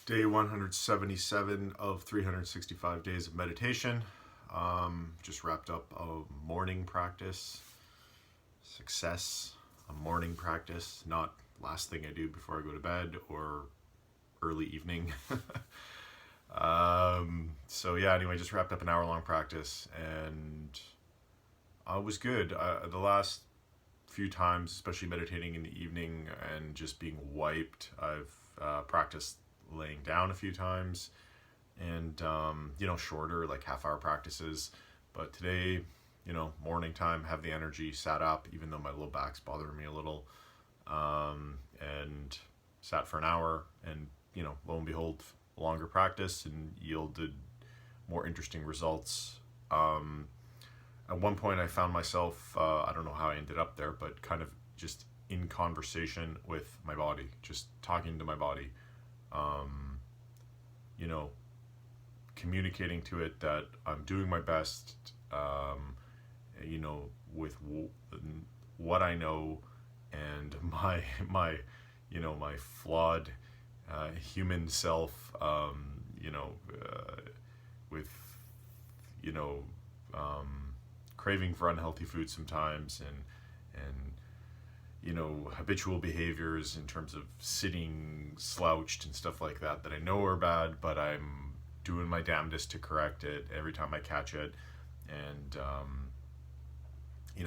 Day 177 of 365 days of meditation. Just wrapped up a morning practice. Success. A morning practice, not last thing I do before I go to bed or early evening. So yeah, anyway, just wrapped up an hour long practice and it was good. The last few times, especially meditating in the evening and just being wiped, I've practiced laying down a few times and shorter, like half-hour practices. But today, morning time, have the energy, sat up even though my low back's bothering me a little, and sat for an hour, and lo and behold, longer practice and yielded more interesting results. At one point I found myself, I don't know how I ended up there, but kind of just in conversation with my body, just talking to my body, communicating to it that I'm doing my best, with what I know, and my flawed human self, with craving for unhealthy food sometimes, and habitual behaviors in terms of sitting slouched and stuff like that I know are bad, but I'm doing my damnedest to correct it every time I catch it. And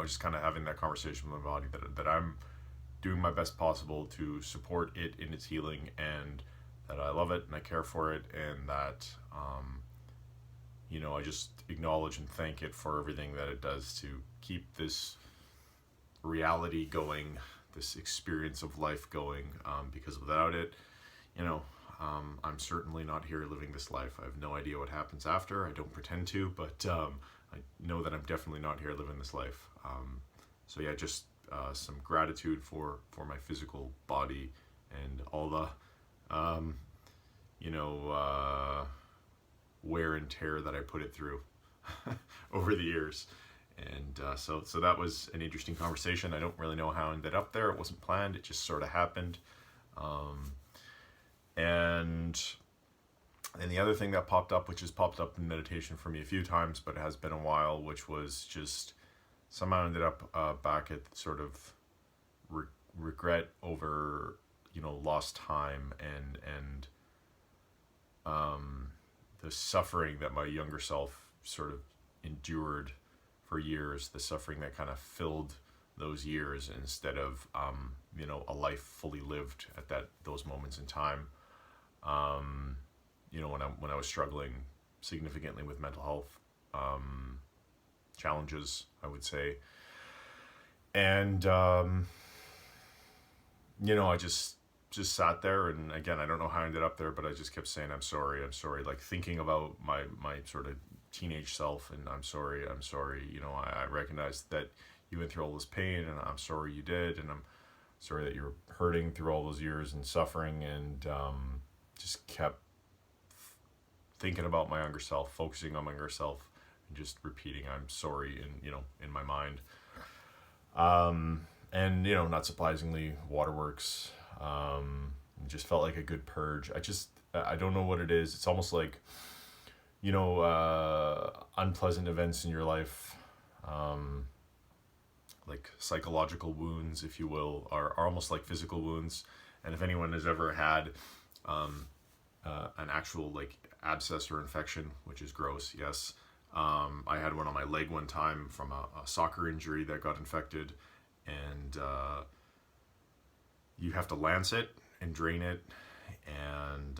just kind of having that conversation with my body that I'm doing my best possible to support it in its healing, and that I love it and I care for it, and that I just acknowledge and thank it for everything that it does to keep this reality going, this experience of life going, because without it, I'm certainly not here living this life. I have no idea what happens after. I don't pretend to, but I know that I'm definitely not here living this life. So yeah, just some gratitude for my physical body and all the wear and tear that I put it through over the years. And so that was an interesting conversation. I don't really know how I ended up there. It wasn't planned. It just sort of happened. And the other thing that popped up, which has popped up in meditation for me a few times, but it has been a while, which was just somehow ended up back at sort of regret over lost time, and the suffering that my younger self sort of endured for years, the suffering that kind of filled those years instead of a life fully lived at those moments in time. When I was struggling significantly with mental health challenges, I would say. And I just sat there, and again, I don't know how I ended up there, but I just kept saying, I'm sorry, like thinking about my sort of teenage self, and I'm sorry, I recognize that you went through all this pain, and I'm sorry you did, and I'm sorry that you're hurting through all those years and suffering, and just kept thinking about my younger self, focusing on my younger self, and just repeating I'm sorry in my mind. And not surprisingly, waterworks. It just felt like a good purge. I don't know what it is. It's almost like unpleasant events in your life, like psychological wounds, if you will, are almost like physical wounds. And if anyone has ever had an actual like abscess or infection, which is gross, yes. I had one on my leg one time from a soccer injury that got infected, and you have to lance it and drain it, and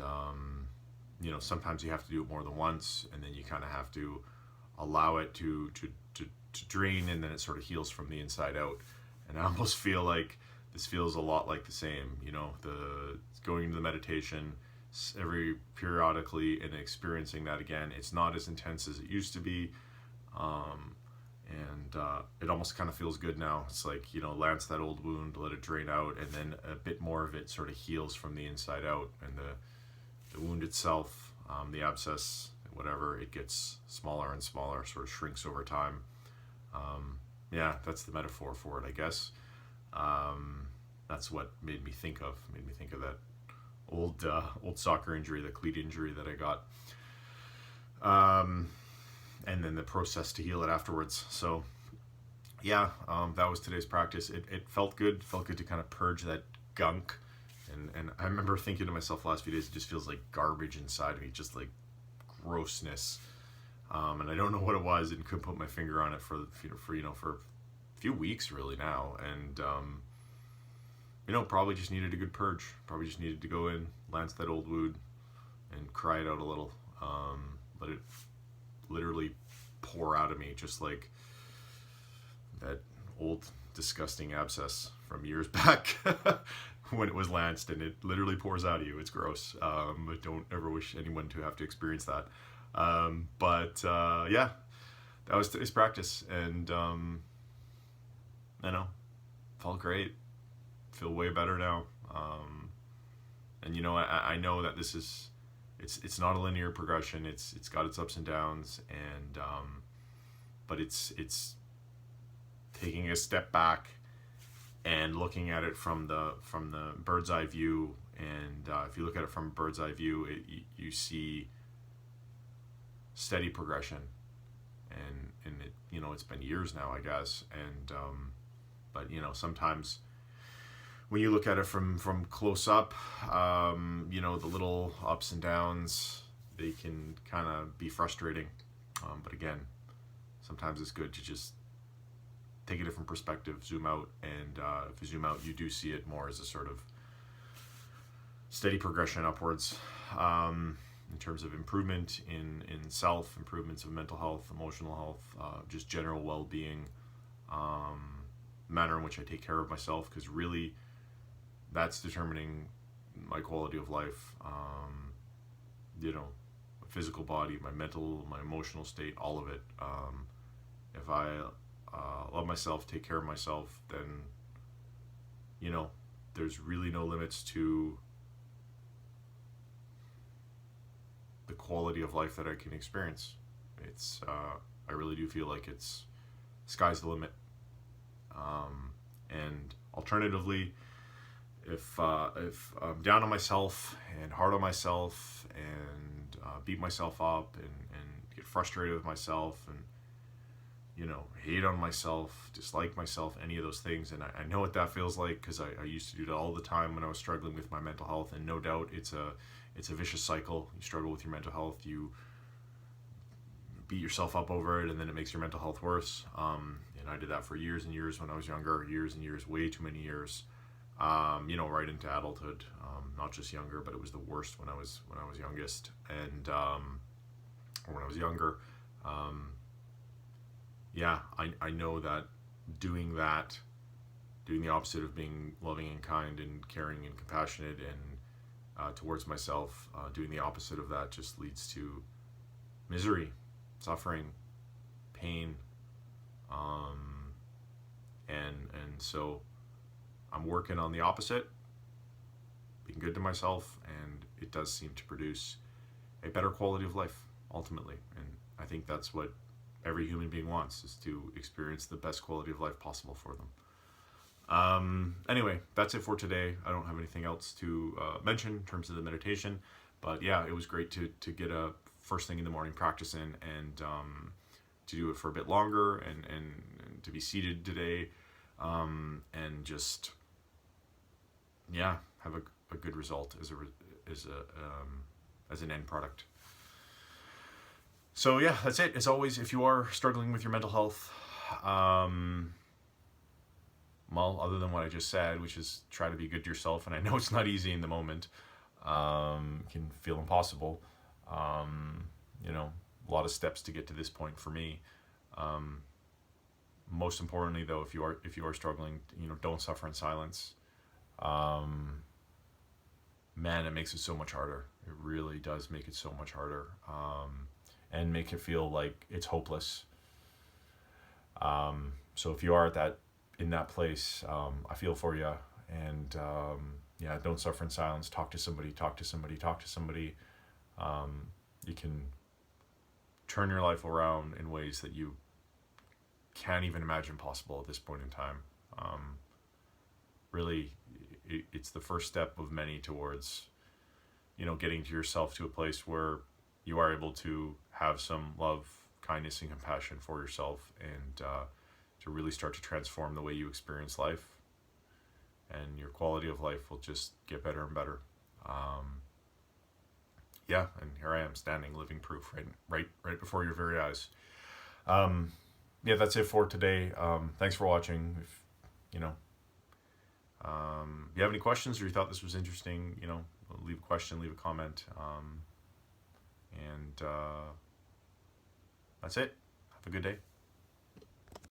sometimes you have to do it more than once, and then you kind of have to allow it to drain, and then it sort of heals from the inside out. And I almost feel like this feels a lot like the same, the going into the meditation every periodically and experiencing that again. It's not as intense as it used to be, and it almost kind of feels good now. It's like, lance that old wound, let it drain out, and then a bit more of it sort of heals from the inside out, and the wound itself, the abscess, whatever, it gets smaller and smaller, sort of shrinks over time. Yeah, that's the metaphor for it, I guess. That's what made me think of that old soccer injury, the cleat injury that I got, um, and then the process to heal it afterwards. So yeah, that was today's practice. It felt good. Felt good to kind of purge that gunk. And I remember thinking to myself last few days, it just feels like garbage inside me, just like grossness. And I don't know what it was, and couldn't put my finger on it for a few weeks really now. And probably just needed a good purge. Probably just needed to go in, lance that old wound, and cry it out a little. Let it literally pour out of me, just like that old disgusting abscess from years back when it was lanced, and it literally pours out of you. It's gross. I don't ever wish anyone to have to experience that. Yeah, that was today's practice, and I know, felt great. Feel way better now. And I know that this is, it's not a linear progression. It's got its ups and downs, and but it's taking a step back and looking at it from the bird's eye view. And if you look at it from a bird's eye view, you see steady progression, and it, it's been years now, I guess. And but sometimes when you look at it from close up, the little ups and downs, they can kind of be frustrating. But again, sometimes it's good to just take a different perspective, zoom out, and if you zoom out, you do see it more as a sort of steady progression upwards, in terms of improvement in self, improvements of mental health, emotional health, just general well-being, manner in which I take care of myself, because really that's determining my quality of life. My physical body, my mental, my emotional state, all of it. If I love myself, take care of myself, then there's really no limits to the quality of life that I can experience. It's I really do feel like it's sky's the limit. And alternatively, if I'm down on myself and hard on myself and beat myself up and get frustrated with myself and hate on myself, dislike myself, any of those things, and I know what that feels like, because I used to do that all the time when I was struggling with my mental health. And no doubt it's a vicious cycle. You struggle with your mental health, you beat yourself up over it, and then it makes your mental health worse. And I did that for years and years when I was younger, years and years, way too many years. Right into adulthood, not just younger, but it was the worst when I was youngest, and or when I was younger. I know that doing the opposite of being loving and kind and caring and compassionate and towards myself, doing the opposite of that just leads to misery, suffering, pain, and so I'm working on the opposite, being good to myself, and it does seem to produce a better quality of life ultimately. And I think that's what every human being wants, is to experience the best quality of life possible for them. Anyway, that's it for today. I don't have anything else to mention in terms of the meditation, but yeah, it was great to get a first thing in the morning practice in, and to do it for a bit longer, and to be seated today, and just have a good result as an end product. So yeah, that's it. As always, if you are struggling with your mental health, other than what I just said, which is try to be good to yourself, and I know it's not easy in the moment, can feel impossible. A lot of steps to get to this point for me. Most importantly, though, if you are struggling, don't suffer in silence. Man, it makes it so much harder. It really does make it so much harder, and make it feel like it's hopeless. So if you are in that place, I feel for you, and don't suffer in silence. Talk to somebody. You can turn your life around in ways that you can't even imagine possible at this point in time. Really, it's the first step of many towards getting to yourself to a place where you are able to have some love, kindness, and compassion for yourself, and to really start to transform the way you experience life, and your quality of life will just get better and better. Yeah, and here I am standing, living proof, right before your very eyes. Yeah, that's it for today. Thanks for watching. If you have any questions or you thought this was interesting, leave a question, leave a comment, and that's it. Have a good day.